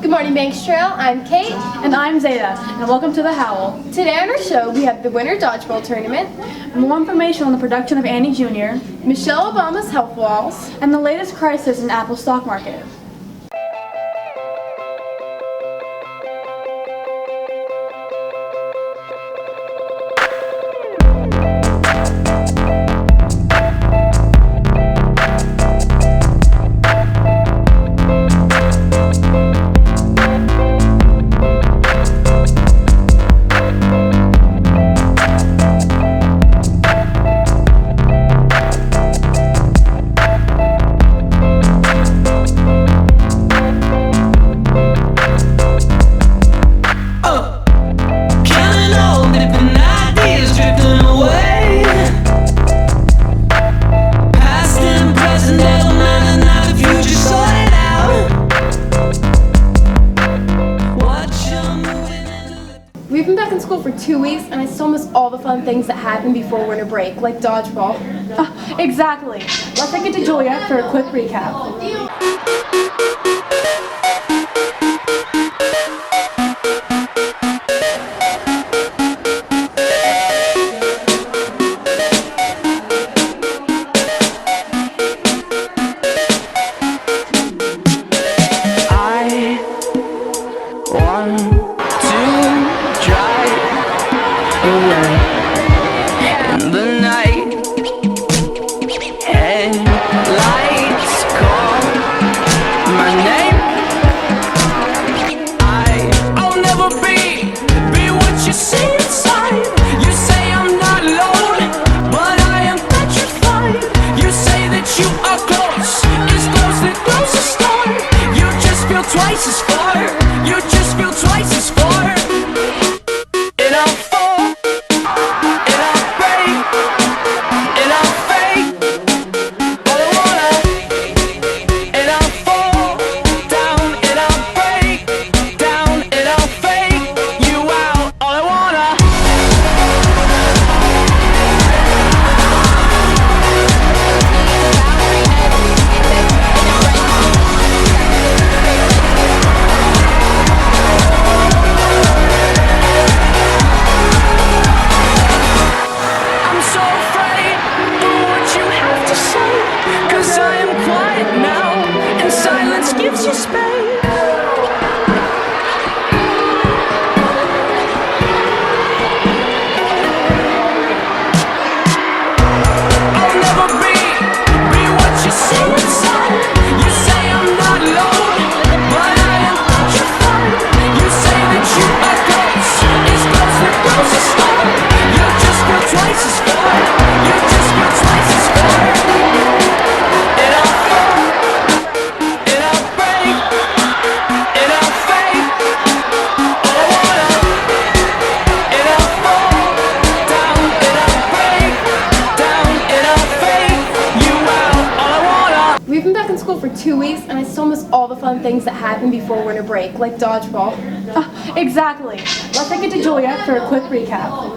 Good morning, Banks Trail. I'm Kate. And I'm Zeta, and welcome to The Howl. Today on our show, we have the Winter Dodgeball Tournament, More information on the production of Annie Jr., Michelle Obama's health walls, and the latest crisis in Apple stock market. We've been back in school for 2 weeks, and I still miss all the fun things that happened before winter break, like dodgeball. Exactly. Let's take it to Julia for a quick recap. In the night, headlights call my name. I'll never be what you see inside. You say I'm not alone, but I am petrified. You say that you are close, as close that close a star. You just feel twice as far. You just feel twice as far. And I'll fall. Gives you space. I'll never be what you see inside. You say I'm not alone, but I am petrified. You say that you are close, as close that close a star. You just feel twice as far. You just feel twice as far. And I'll fall, and I'll break, and I'll fade. All I wanna, and I'll fall down, and I'll break down, and I'll fade you out. All I wanna. We've been back in school for 2 weeks, and I still miss all the fun things that happened before winter break, like dodgeball. Exactly. Let's take it to Julia for a quick recap.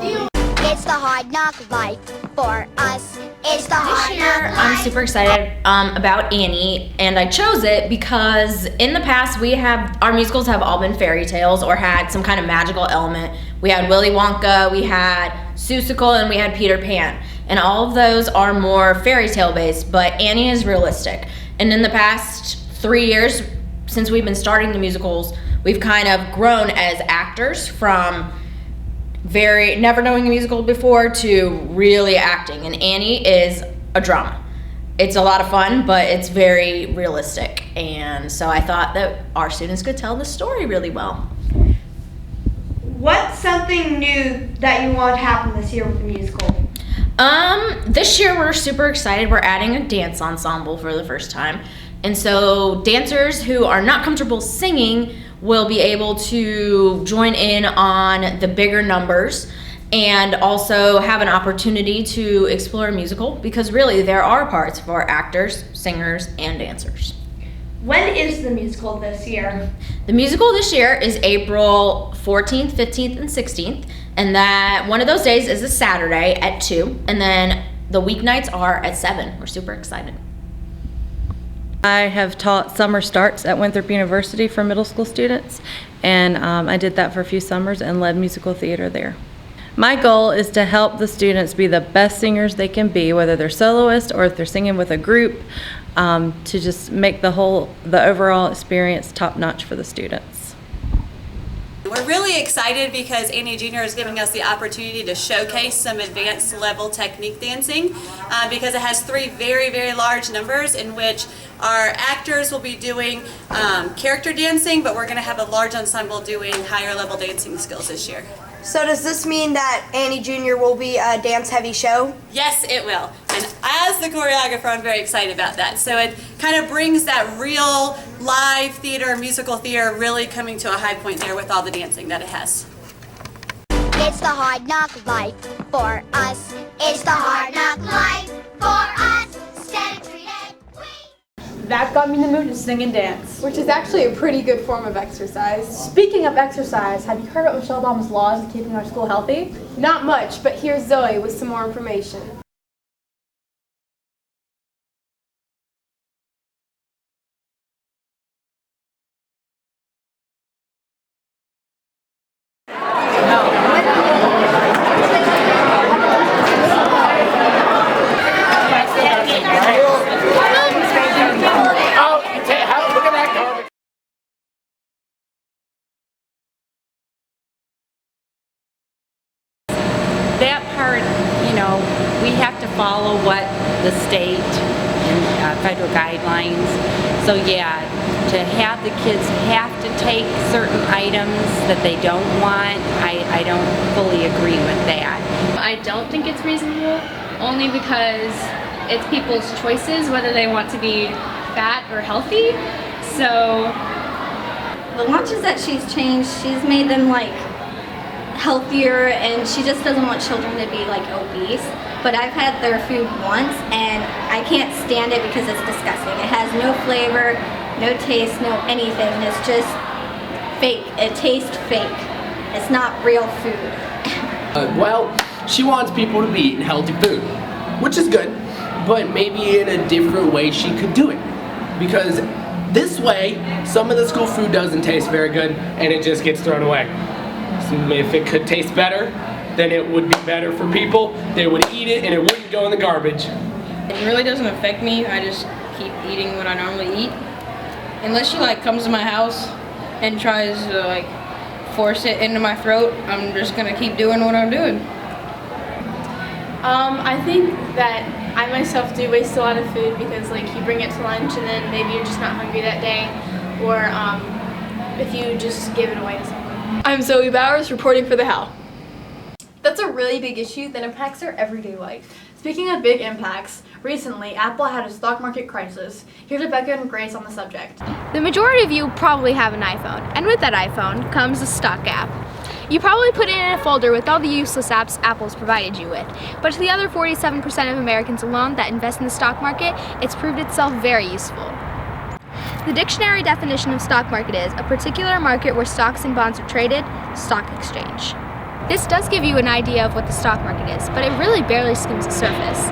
It's the hard knock life for us. It's the hard This year, knock I'm life. super excited about Annie, and I chose it because in the past our musicals have all been fairy tales or had some kind of magical element. We had Willy Wonka, we had Seussical, and we had Peter Pan, and all of those are more fairy tale based, but Annie is realistic. And in the past 3 years since we've been starting the musicals, we've kind of grown as actors from never knowing a musical before to really acting, and Annie is a drama. It's a lot of fun, but it's very realistic, and so I thought that our students could tell the story really well. What's something new that you want to happen this year with the musical? This year we're super excited. We're adding a dance ensemble for the first time, and so dancers who are not comfortable singing will be able to join in on the bigger numbers and also have an opportunity to explore a musical, because really there are parts for actors, singers, and dancers. When is the musical this year? The musical this year is April 14th, 15th, and 16th, and that one of those days is a Saturday at 2, and then the weeknights are at 7. We're super excited. I have taught summer starts at Winthrop University for middle school students, and I did that for a few summers and led musical theater there. My goal is to help the students be the best singers they can be, whether they're soloists or if they're singing with a group, to just make the overall experience top-notch for the students. We're really excited because Annie Junior is giving us the opportunity to showcase some advanced level technique dancing because it has 3 very, very large numbers in which our actors will be doing character dancing, but we're going to have a large ensemble doing higher level dancing skills this year. So does this mean that Annie Junior will be a dance-heavy show? Yes, it will. And as the choreographer, I'm very excited about that. So it kind of brings that real live theater, musical theater, really coming to a high point there with all the dancing that it has. It's the hard knock life for us. It's the hard knock life for us. Static treated. That got me in the mood to sing and dance. Which is actually a pretty good form of exercise. Speaking of exercise, have you heard about Michelle Obama's laws of keeping our school healthy? Not much, but here's Zoe with some more information. That part, you know, we have to follow what the state and federal guidelines. So yeah, to have the kids have to take certain items that they don't want, I don't fully agree with that. I don't think it's reasonable, only because it's people's choices whether they want to be fat or healthy. So the lunches that she's changed, she's made them like healthier, and she just doesn't want children to be like obese. But I've had their food once and I can't stand it because it's disgusting. It has no flavor, no taste, no anything. It's just fake. It tastes fake. It's not real food. Well, she wants people to be eating healthy food, which is good, but maybe in a different way she could do it. Because this way, some of the school food doesn't taste very good and it just gets thrown away. So if it could taste better, then it would be better for people. They would eat it and it wouldn't go in the garbage. it really doesn't affect me. I just keep eating what I normally eat. Unless she like comes to my house and tries to like force it into my throat, I'm just gonna keep doing what I'm doing. I think that I myself do waste a lot of food because like you bring it to lunch and then maybe you're just not hungry that day, or if you just give it away to someone. I'm Zoe Bowers reporting for The How. That's a really big issue that impacts our everyday life. Speaking of big impacts, recently Apple had a stock market crisis. Here's Rebecca and Grace on the subject. The majority of you probably have an iPhone, and with that iPhone comes a stock app. You probably put it in a folder with all the useless apps Apple's provided you with, but to the other 47% of Americans alone that invest in the stock market, it's proved itself very useful. The dictionary definition of stock market is a particular market where stocks and bonds are traded, stock exchange. This does give you an idea of what the stock market is, but it really barely skims the surface.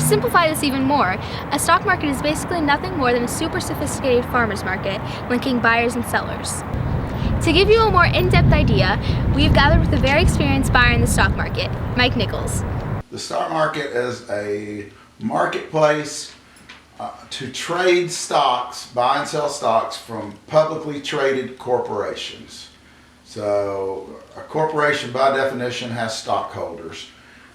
To simplify this even more, a stock market is basically nothing more than a super sophisticated farmer's market linking buyers and sellers. To give you a more in-depth idea, we've gathered with a very experienced buyer in the stock market, Mike Nichols. The stock market is a marketplace to trade stocks, buy and sell stocks from publicly traded corporations. So a corporation by definition has stockholders.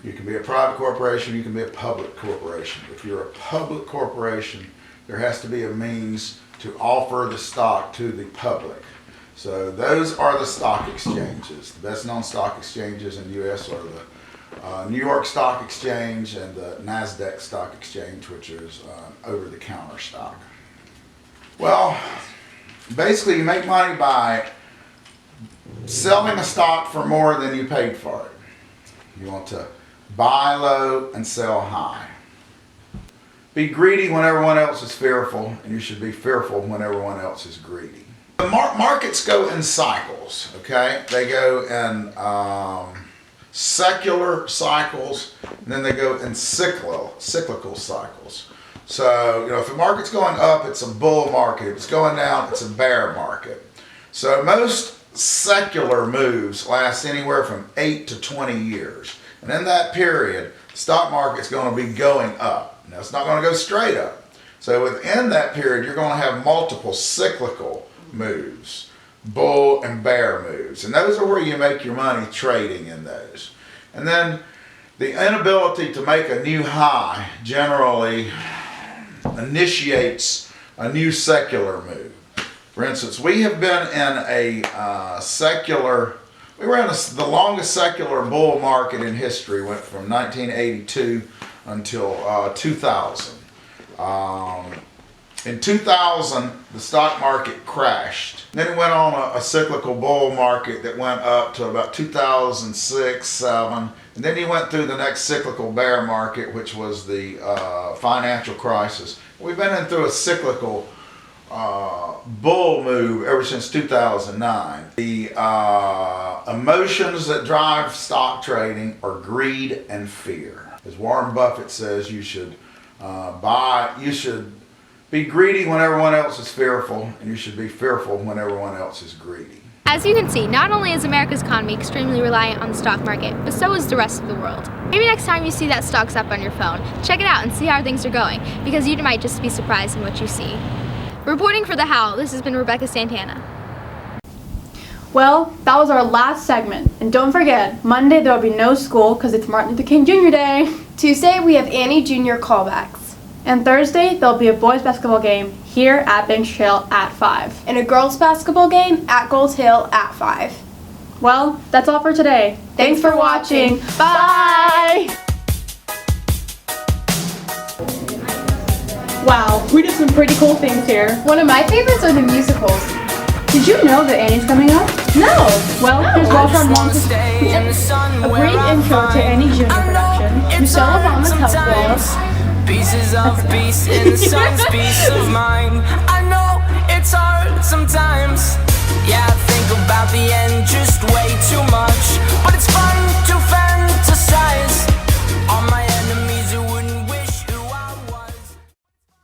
You can be a private corporation, you can be a public corporation. If you're a public corporation, there has to be a means to offer the stock to the public. So those are the stock exchanges. The best known stock exchanges in the U.S. are the New York Stock Exchange and the NASDAQ Stock Exchange, which is over-the-counter stock. Well, basically you make money by selling a stock for more than you paid for it. You want to buy low and sell high. Be greedy when everyone else is fearful, and you should be fearful when everyone else is greedy. The markets go in cycles, okay? They go in secular cycles, and then they go in cyclical cycles. So, if the market's going up, it's a bull market. If it's going down, it's a bear market. So most secular moves last anywhere from 8 to 20 years. And in that period, the stock market's going to be going up. Now, it's not going to go straight up. So within that period, you're going to have multiple cyclical moves, bull and bear moves. And those are where you make your money trading in those. And then the inability to make a new high generally initiates a new secular move. For instance, we have been in a we were in the longest secular bull market in history, went from 1982 until 2000. In 2000, the stock market crashed. Then it went on a cyclical bull market that went up to about 2006, 7. And then you went through the next cyclical bear market, which was the financial crisis. We've been through a cyclical bull move ever since 2009. The emotions that drive stock trading are greed and fear. As Warren Buffett says, you should be greedy when everyone else is fearful, and you should be fearful when everyone else is greedy. As you can see, not only is America's economy extremely reliant on the stock market, but so is the rest of the world. Maybe next time you see that Stocks Up on your phone, check it out and see how things are going, because you might just be surprised in what you see. Reporting for The Howl, this has been Rebecca Santana. Well, that was our last segment. And don't forget, Monday there will be no school because it's Martin Luther King Jr. Day. Tuesday, we have Annie Jr. callbacks. And Thursday, there'll be a boys basketball game here at Banks Trail at 5. And a girls basketball game at Gold Hill at 5. Well, that's all for today. Thanks for watching. Bye! Wow, we did some pretty cool things here. One of my favorites are the musicals. Did you know that Annie's coming up? No! Well, here's Walter Mont's a brief intro to Annie Jr. production. Michelle Obama's helpful. Pieces of peace in the sun's peace of mind.